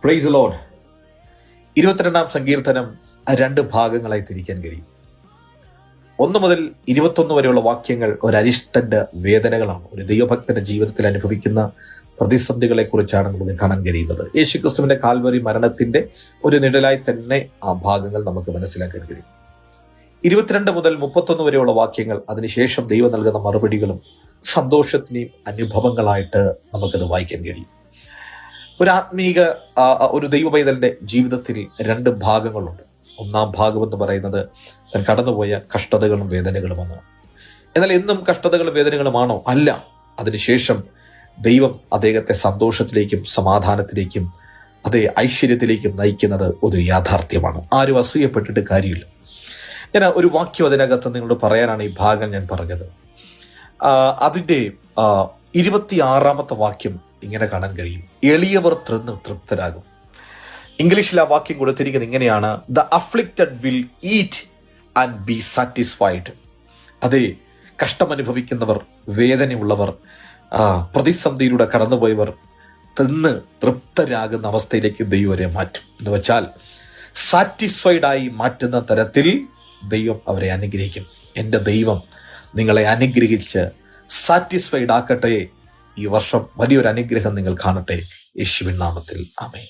Praise the Lord. 22-ാം സങ്കീർത്തനം 2 ഭാഗങ്ങളായി തിരിക്കാൻ കഴിയും. 1 മുതൽ 21 വരെയുള്ള വാക്യങ്ങൾ ഒരു അരിഷ്ടന്റെ വേദനകളാണ്. ഒരു ദൈവഭക്തന്റെ ജീവിതത്തിൽ അനുഭവിക്കുന്ന പ്രതിസന്ധികളെ കുറിച്ചാണ് നമുക്ക് കാണാൻ കഴിയുന്നത്. യേശുക്രിസ്തുവിന്റെ കാൽവരി മരണത്തിന്റെ ഒരു നിഴലായി തന്നെ ആ ഭാഗങ്ങൾ നമുക്ക് മനസ്സിലാക്കാൻ കഴിയും. 22 മുതൽ 31 വരെയുള്ള വാക്യങ്ങൾ അതിനുശേഷം ദൈവം നൽകുന്ന മറുപടികളും സന്തോഷത്തിനെയും അനുഭവങ്ങളായിട്ട് നമുക്കത് വായിക്കാൻ കഴിയും. ഒരു ആത്മീക ഒരു ദൈവ പൈതലിന്റെ ജീവിതത്തിൽ 2 ഭാഗങ്ങളുണ്ട്. 1-ാം ഭാഗം എന്ന് പറയുന്നത് താൻ കടന്നുപോയ കഷ്ടതകളും വേദനകളുമാണ്. എന്നാൽ എന്നും കഷ്ടതകളും വേദനകളുമാണോ? അല്ല. അതിനുശേഷം ദൈവം അദ്ദേഹത്തെ സന്തോഷത്തിലേക്കും സമാധാനത്തിലേക്കും അതേ ഐശ്വര്യത്തിലേക്കും നയിക്കുന്നത് ഒരു യാഥാർത്ഥ്യമാണ്. ആരും അസൂയപ്പെട്ടിട്ട് കാര്യമില്ല. ഞാൻ ഒരു വാക്യം അതിനകത്ത് നിങ്ങളോട് പറയാനാണ് ഈ ഭാഗം ഞാൻ പറഞ്ഞത്. അതിൻ്റെ 26-ാമത്തെ വാക്യം ഇങ്ങനെ കാണാൻ കഴിയും: എളിയവർ തിന്ന് തൃപ്തരാകും. ഇംഗ്ലീഷിൽ ആ വാക്യം കൊടുത്തിരിക്കുന്നത് ഇങ്ങനെയാണ്: the afflicted will eat and B satisfied. അതെ, കഷ്ടമനുഭവിക്കുന്നവർ, വേദനയുള്ളവർ, പ്രതിസന്ധിയിലൂടെ കടന്നുപോയവർ തിന്ന് തൃപ്തരാകുന്ന അവസ്ഥയിലേക്ക് ദൈവം അവരെ മാറ്റും. എന്ന് വെച്ചാൽ സാറ്റിസ്ഫൈഡായി മാറ്റുന്ന തരത്തിൽ ദൈവം അവരെ അനുഗ്രഹിക്കും. എൻ്റെ ദൈവം നിങ്ങളെ അനുഗ്രഹിച്ച് സാറ്റിസ്ഫൈഡ് ആക്കട്ടെ. ഈ വർഷം വലിയൊരു അനുഗ്രഹം നിങ്ങൾ കാണട്ടെ. യേശുവിൻ നാമത്തിൽ ആമേൻ.